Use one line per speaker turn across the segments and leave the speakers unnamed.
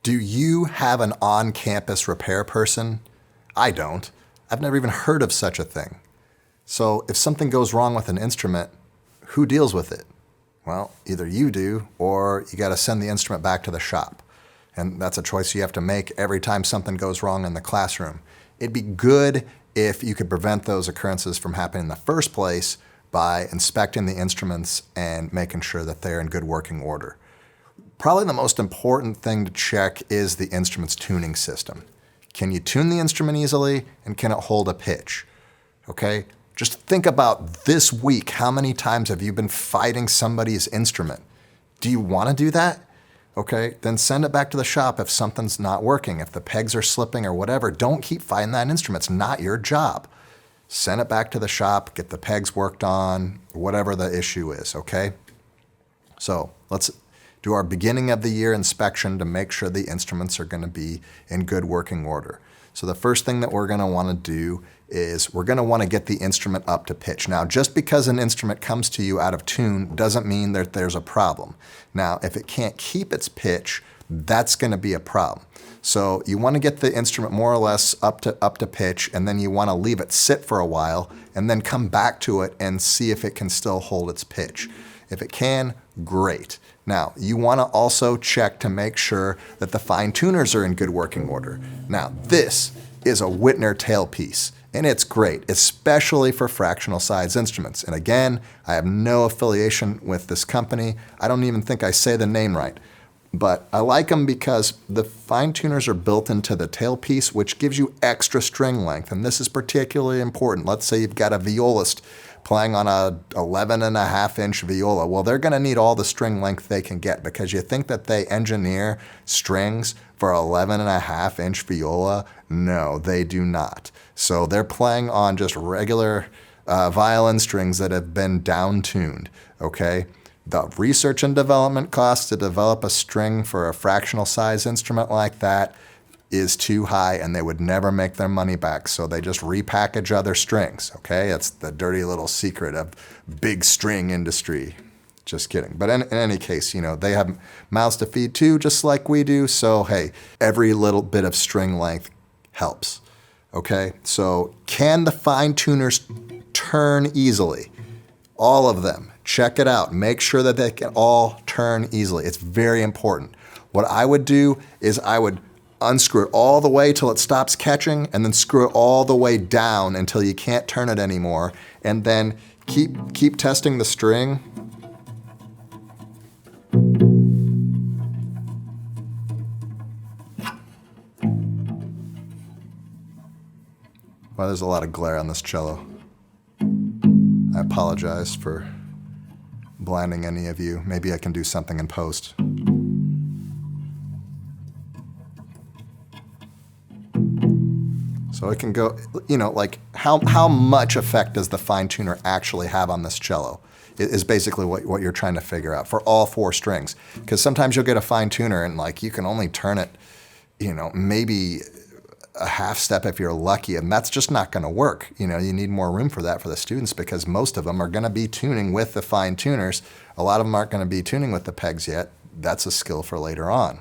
Do you have an on-campus repair person? I don't. I've never even heard of such a thing. So if something goes wrong with an instrument, who deals with it? Well, either you do or you got to send the instrument back to the shop. And that's a choice you have to make every time something goes wrong in the classroom. It'd be good if you could prevent those occurrences from happening in the first place by inspecting the instruments and making sure that they're in good working order. Probably the most important thing to check is the instrument's tuning system. Can you tune the instrument easily, and can it hold a pitch? Okay? Just think about this week. How many times have you been fighting somebody's instrument? Do you want to do that? Okay, then send it back to the shop if something's not working. If the pegs are slipping or whatever, don't keep fighting that instrument. It's not your job. Send it back to the shop, get the pegs worked on, whatever the issue is, okay? So let's do our beginning of the year inspection to make sure the instruments are going to be in good working order. So the first thing that we're going to want to do is we're going to want to get the instrument up to pitch. Now, just because an instrument comes to you out of tune doesn't mean that there's a problem. Now, if it can't keep its pitch, that's going to be a problem. So you want to get the instrument more or less up to pitch, and then you want to leave it sit for a while and then come back to it and see if it can still hold its pitch. If it can, great. Now, you want to also check to make sure that the fine tuners are in good working order. Now, this is a Whitner tailpiece, and it's great, especially for fractional size instruments. And again, I have no affiliation with this company. I don't even think I say the name right. But I like them because the fine tuners are built into the tailpiece, which gives you extra string length. And this is particularly important. Let's say you've got a violist playing on a 11.5-inch viola. Well, they're going to need all the string length they can get, because you think that they engineer strings for 11.5-inch viola? No, they do not. So they're playing on just regular violin strings that have been down-tuned, okay? The research and development costs to develop a string for a fractional size instrument like that is too high, and they would never make their money back. So they just repackage other strings, okay? It's the dirty little secret of big string industry. Just kidding. But in any case, you know, they have mouths to feed too, just like we do. So hey, every little bit of string length helps, okay? So can the fine tuners turn easily? All of them. Check it out. Make sure that they can all turn easily. It's very important. What I would do is I would unscrew it all the way till it stops catching, and then screw it all the way down until you can't turn it anymore, and then keep testing the string. Well, there's a lot of glare on this cello. I apologize for blinding any of you. Maybe I can do something in post. So it can go, you know, like how much effect does the fine tuner actually have on this cello is basically what you're trying to figure out for all four strings. Because sometimes you'll get a fine tuner and like you can only turn it, you know, maybe a half step if you're lucky, and that's just not going to work. You know, you need more room for that for the students, because most of them are going to be tuning with the fine tuners. A lot of them aren't going to be tuning with the pegs yet. That's a skill for later on.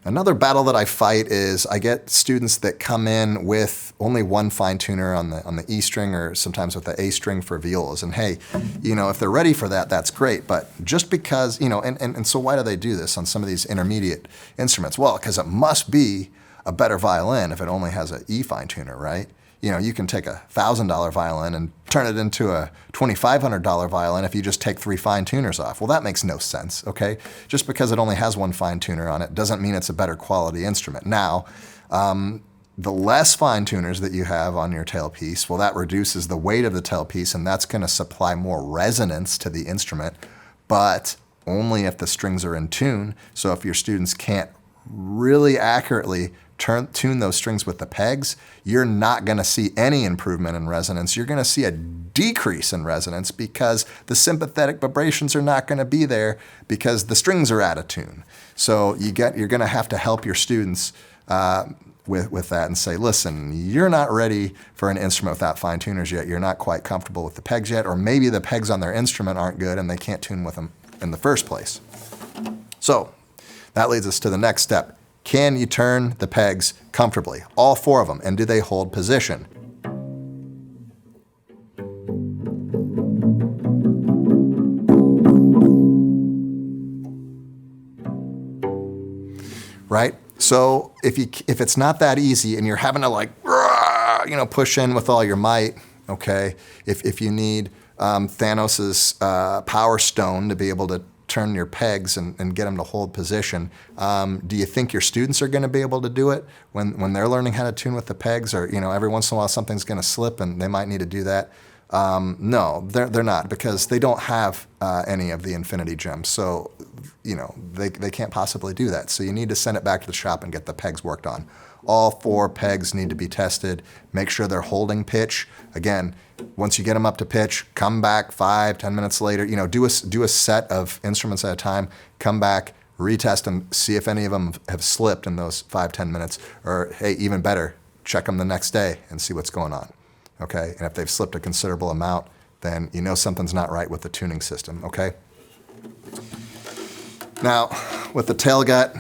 Another battle that I fight is I get students that come in with only one fine tuner on the E string, or sometimes with the A string for violas. And hey, you know, if they're ready for that, that's great. But just because, you know, and so why do they do this on some of these intermediate instruments? Well, because it must be a better violin if it only has an E fine tuner, right? You know, you can take a $1,000 violin and turn it into a $2,500 violin if you just take 3 fine tuners off. Well, that makes no sense, okay? Just because it only has one fine tuner on it doesn't mean it's a better quality instrument. Now, the less fine tuners that you have on your tailpiece, well, that reduces the weight of the tailpiece, and that's going to supply more resonance to the instrument, but only if the strings are in tune. So if your students can't really accurately tune those strings with the pegs, you're not going to see any improvement in resonance. You're going to see a decrease in resonance because the sympathetic vibrations are not going to be there because the strings are out of tune. So you're going to have to help your students with that and say, listen, you're not ready for an instrument without fine tuners yet. You're not quite comfortable with the pegs yet, or maybe the pegs on their instrument aren't good and they can't tune with them in the first place. So That leads us to the next step. Can you turn the pegs comfortably? All 4 of them. And do they hold position? Right? So if it's not that easy and you're having to like, push in with all your might, okay? If you need Thanos's power stone to be able to turn your pegs and get them to hold position, do you think your students are going to be able to do it when they're learning how to tune with the pegs? Or every once in a while something's going to slip and they might need to do that. No, they're not, because they don't have any of the infinity gems. So they can't possibly do that. So you need to send it back to the shop and get the pegs worked on. All 4 pegs need to be tested. Make sure they're holding pitch. Again, once you get them up to pitch, come back 5-10 minutes later. Do a set of instruments at a time. Come back, retest them, see if any of them have slipped in those 5-10 minutes. Or hey, even better, check them the next day and see what's going on. Okay, and if they've slipped a considerable amount, then something's not right with the tuning system. Okay. Now, with the tailgut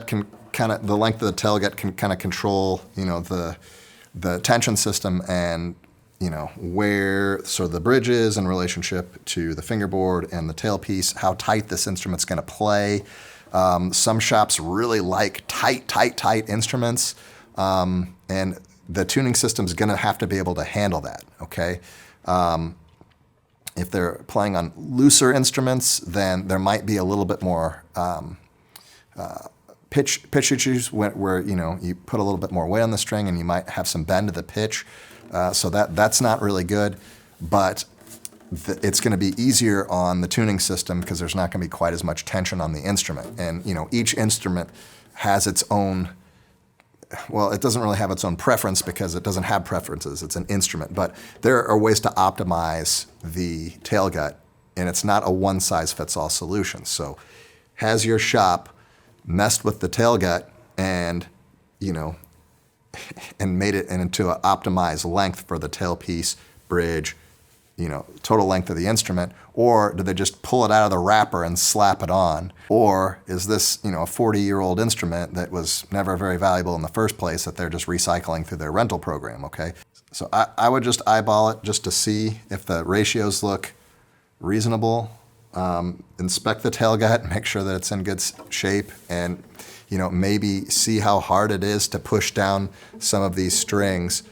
can the length of the tailgut can kind of control, the tension system and, where sort of the bridge is in relationship to the fingerboard and the tailpiece, how tight this instrument's going to play. Some shops really like tight instruments, and the tuning system's going to have to be able to handle that, okay? If they're playing on looser instruments, then there might be a little bit more pitch issues where you put a little bit more weight on the string and you might have some bend to the pitch. So that's not really good, but it's going to be easier on the tuning system because there's not going to be quite as much tension on the instrument. And each instrument has its own. Well, it doesn't really have its own preference because it doesn't have preferences. It's an instrument. But there are ways to optimize the tailgut, and it's not a one-size-fits-all solution. So has your shop messed with the tailgut and, and made it into an optimized length for the tailpiece, bridge, total length of the instrument, or do they just pull it out of the wrapper and slap it on? Or is this, a 40-year-old instrument that was never very valuable in the first place that they're just recycling through their rental program, okay? So I would just eyeball it just to see if the ratios look reasonable. Inspect the tailgut, make sure that it's in good shape, and, maybe see how hard it is to push down some of these strings,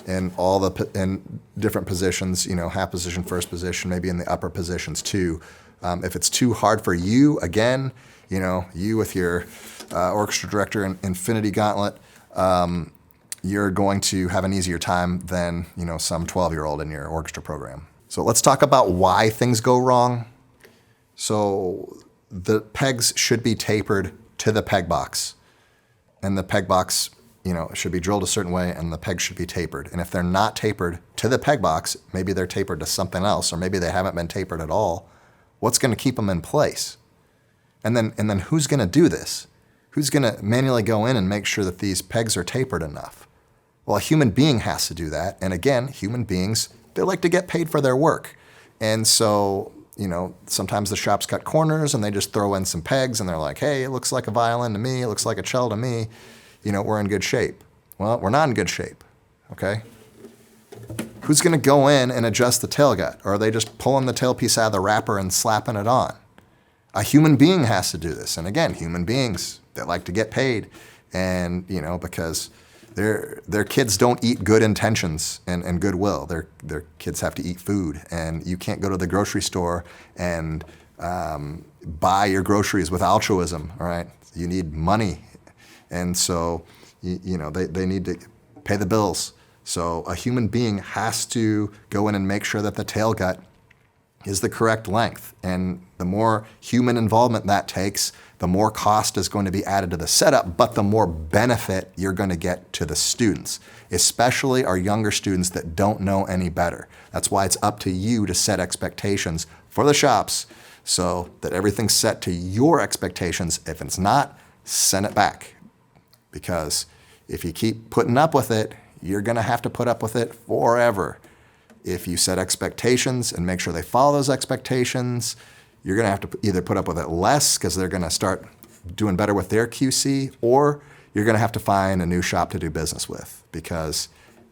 in different positions, half position, first position, maybe in the upper positions too. If it's too hard for you, again, you with your orchestra director and Infinity Gauntlet, you're going to have an easier time than some 12-year-old in your orchestra program. So let's talk about why things go wrong. So the pegs should be tapered to the peg box, and the peg box it should be drilled a certain way, and the pegs should be tapered. And if they're not tapered to the peg box, maybe they're tapered to something else, or maybe they haven't been tapered at all. What's going to keep them in place? And then who's going to do this? Who's going to manually go in and make sure that these pegs are tapered enough? Well, a human being has to do that. And again, human beings, they like to get paid for their work. And so, sometimes the shops cut corners and they just throw in some pegs and they're like, hey, it looks like a violin to me, it looks like a cello to me. We're in good shape. Well, we're not in good shape, okay? Who's going to go in and adjust the tailgut? Or are they just pulling the tailpiece out of the wrapper and slapping it on? A human being has to do this. And again, human beings, they like to get paid. And, because their kids don't eat good intentions and goodwill. Their kids have to eat food. And you can't go to the grocery store and buy your groceries with altruism, all right? You need money. And so, they need to pay the bills. So a human being has to go in and make sure that the tailgut is the correct length. And the more human involvement that takes, the more cost is going to be added to the setup, but the more benefit you're going to get to the students, especially our younger students that don't know any better. That's why it's up to you to set expectations for the shops so that everything's set to your expectations. If it's not, send it back. Because if you keep putting up with it, you're going to have to put up with it forever. If you set expectations and make sure they follow those expectations, you're going to have to either put up with it less because they're going to start doing better with their QC, or you're going to have to find a new shop to do business with because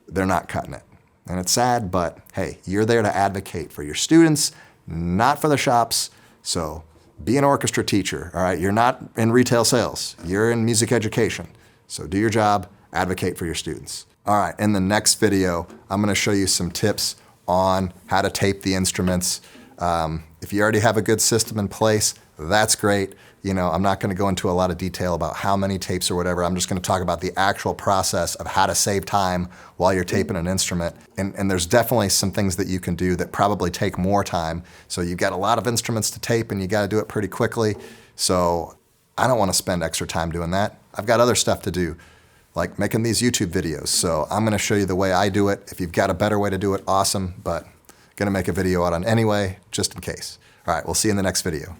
they're not cutting it. And it's sad, but hey, you're there to advocate for your students, not for the shops. So be an orchestra teacher, all right? You're not in retail sales. You're in music education. So do your job, advocate for your students. All right, in the next video, I'm gonna show you some tips on how to tape the instruments. If you already have a good system in place, that's great. You know, I'm not gonna go into a lot of detail about how many tapes or whatever. I'm just gonna talk about the actual process of how to save time while you're taping an instrument. And there's definitely some things that you can do that probably take more time. So you've got a lot of instruments to tape and you gotta do it pretty quickly. So I don't wanna spend extra time doing that. I've got other stuff to do, like making these YouTube videos. So I'm gonna show you the way I do it. If you've got a better way to do it, awesome, but gonna make a video out on anyway, just in case. All right, we'll see you in the next video.